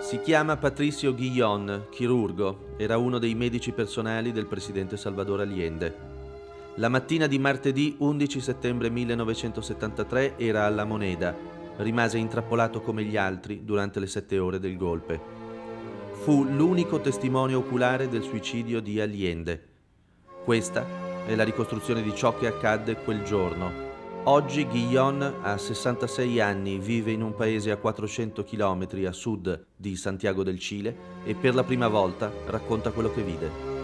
Si chiama Patricio Guillón, chirurgo, era uno dei medici personali del presidente Salvador Allende. La mattina di martedì 11 settembre 1973 era alla Moneda, rimase intrappolato come gli altri durante le 7 ore del golpe. Fu l'unico testimone oculare del suicidio di Allende. Questa è la ricostruzione di ciò che accadde quel giorno. Oggi Guillón ha 66 anni, vive in un paese a 400 km a sud di Santiago del Cile e per la prima volta racconta quello che vide.